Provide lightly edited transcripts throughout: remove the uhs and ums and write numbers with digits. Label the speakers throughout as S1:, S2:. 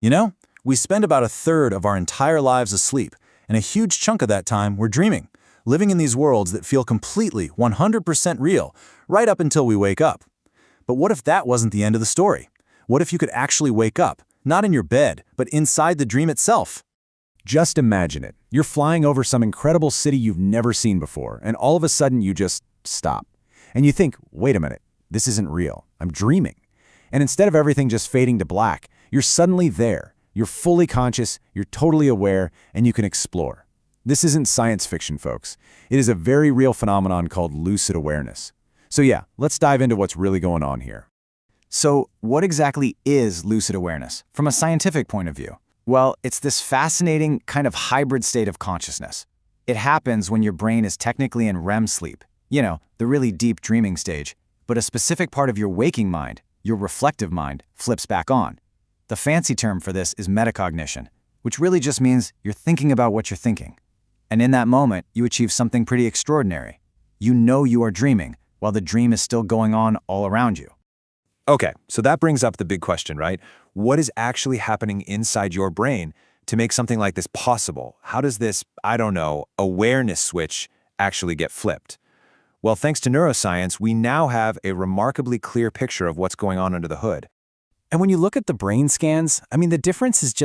S1: You know, we spend about a third of our entire lives asleep, and a huge chunk of that time we're dreaming, living in these worlds that feel completely 100% real, right up until we wake up. But what if that wasn't the end of the story? What if you could actually wake up, not in your bed, but inside the dream itself?
S2: Just imagine it. You're flying over some incredible city you've never seen before, and all of a sudden you just stop. And you think, wait a minute, this isn't real. I'm dreaming. And instead of everything just fading to black, you're suddenly there. You're fully conscious, you're totally aware, and you can explore. This isn't science fiction, folks. It is a very real phenomenon called lucid awareness. So yeah, let's dive into what's really going on here.
S3: So what exactly is lucid awareness from a scientific point of view? Well, it's this fascinating kind of hybrid state of consciousness. It happens when your brain is technically in REM sleep, you know, the really deep dreaming stage, but a specific part of your waking mind, your reflective mind, flips back on. The fancy term for this is metacognition, which really just means you're thinking about what you're thinking. And in that moment, you achieve something pretty extraordinary. You know you are dreaming, while the dream is still going on all around you.
S4: Okay, so that brings up the big question, right? What is actually happening inside your brain to make something like this possible? How does this, I don't know, awareness switch actually get flipped? Well, thanks to neuroscience, we now have a remarkably clear picture of what's going on under the hood.
S2: And when you look at the brain scans, the difference is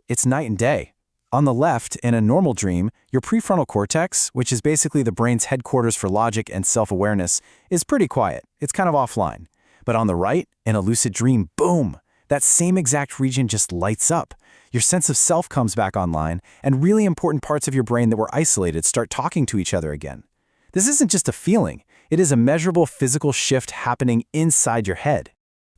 S2: it's night and day. On the left, in a normal dream, your prefrontal cortex, which is basically the brain's headquarters for logic and self-awareness, is pretty quiet. It's kind of offline. But on the right, in a lucid dream, boom, that same exact region just lights up. Your sense of self comes back online, and really important parts of your brain that were isolated start talking to each other again. This isn't just a feeling. It is a measurable physical shift happening inside your head.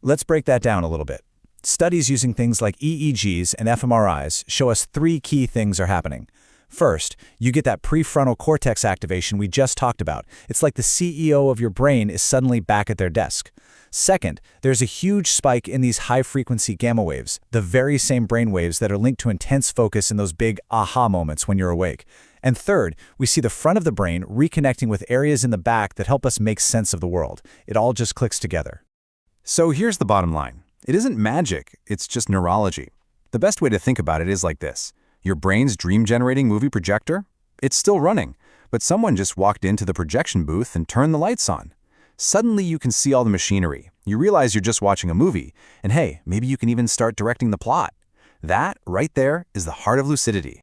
S2: Let's break that down a little bit. Studies using things like EEGs and fMRIs show us 3 key things are happening. First, you get that prefrontal cortex activation we just talked about. It's like the CEO of your brain is suddenly back at their desk. Second, there's a huge spike in these high-frequency gamma waves, the very same brain waves that are linked to intense focus in those big aha moments when you're awake. And third, we see the front of the brain reconnecting with areas in the back that help us make sense of the world. It all just clicks together. So here's the bottom line. It isn't magic, it's just neurology. The best way to think about it is like this. Your brain's dream-generating movie projector? It's still running, but someone just walked into the projection booth and turned the lights on. Suddenly you can see all the machinery. You realize you're just watching a movie, and hey, maybe you can even start directing the plot. That, right there, is the heart of lucidity.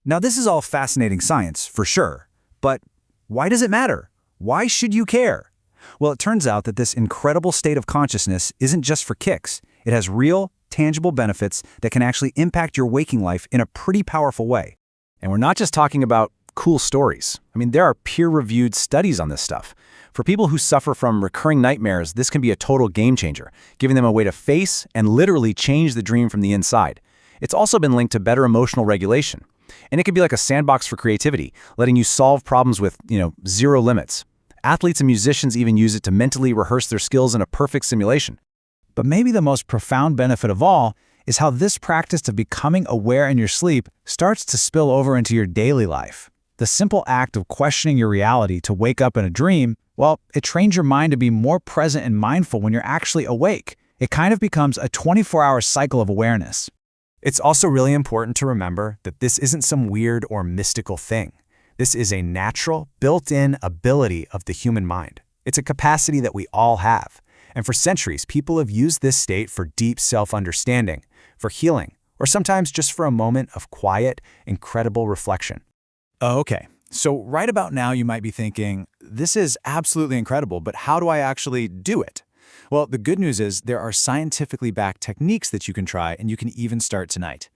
S3: Now this is all fascinating science, for sure. But why does it matter? Why should you care? Well, it turns out that this incredible state of consciousness isn't just for kicks. It has real, tangible benefits that can actually impact your waking life in a pretty powerful way. And we're not just talking about cool stories. There are peer-reviewed studies on this stuff. For people who suffer from recurring nightmares, this can be a total game changer, giving them a way to face and literally change the dream from the inside. It's also been linked to better emotional regulation. And it can be like a sandbox for creativity, letting you solve problems with, zero limits. Athletes and musicians even use it to mentally rehearse their skills in a perfect simulation. But maybe the most profound benefit of all is how this practice of becoming aware in your sleep starts to spill over into your daily life. The simple act of questioning your reality to wake up in a dream, well, it trains your mind to be more present and mindful when you're actually awake. It kind of becomes a 24-hour cycle of awareness. It's also really important to remember that this isn't some weird or mystical thing. This is a natural, built-in ability of the human mind. It's a capacity that we all have. And for centuries, people have used this state for deep self-understanding, for healing, or sometimes just for a moment of quiet, incredible reflection. Okay, so right about now you might be thinking, this is absolutely incredible, but how do I actually do it? Well, the good news is there are scientifically backed techniques that you can try, and you can even start tonight.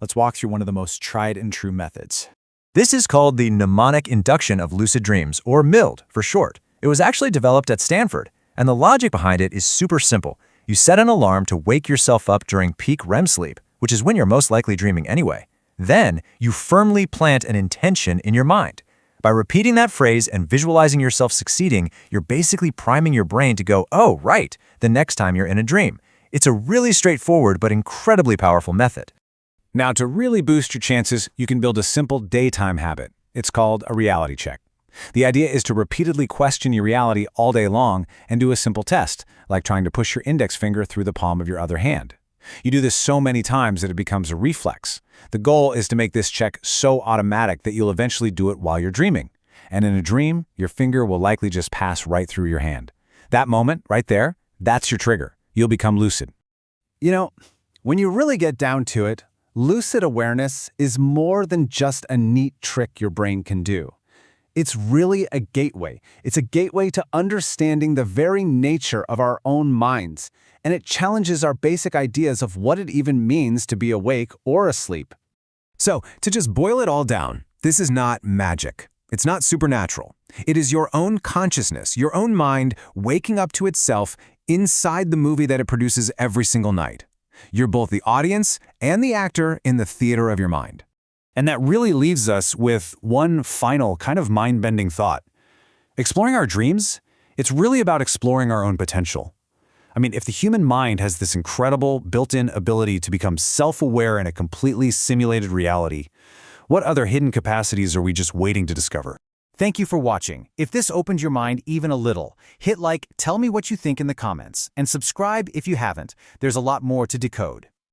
S3: Let's walk through one of the most tried and true methods.
S4: This is called the mnemonic induction of lucid dreams, or MILD for short. It was actually developed at Stanford, and the logic behind it is super simple. You set an alarm to wake yourself up during peak REM sleep, which is when you're most likely dreaming anyway. Then, you firmly plant an intention in your mind. By repeating that phrase and visualizing yourself succeeding, you're basically priming your brain to go, oh, right, the next time you're in a dream. It's a really straightforward but incredibly powerful method.
S2: Now, to really boost your chances, you can build a simple daytime habit. It's called a reality check. The idea is to repeatedly question your reality all day long and do a simple test, like trying to push your index finger through the palm of your other hand. You do this so many times that it becomes a reflex. The goal is to make this check so automatic that you'll eventually do it while you're dreaming. And in a dream, your finger will likely just pass right through your hand. That moment, right there, that's your trigger. You'll become lucid.
S1: You know, when you really get down to it, lucid awareness is more than just a neat trick your brain can do. It's really a gateway. It's a gateway to understanding the very nature of our own minds, and it challenges our basic ideas of what it even means to be awake or asleep.
S2: So, to just boil it all down, this is not magic. It's not supernatural. It is your own consciousness, your own mind waking up to itself inside the movie that it produces every single night. You're both the audience and the actor in the theater of your mind.
S1: And that really leaves us with one final kind of mind-bending thought. Exploring our dreams, it's really about exploring our own potential. I mean, if the human mind has this incredible built-in ability to become self-aware in a completely simulated reality, what other hidden capacities are we just waiting to discover?
S2: Thank you for watching. If this opened your mind even a little, hit like, tell me what you think in the comments, and subscribe if you haven't. There's a lot more to decode.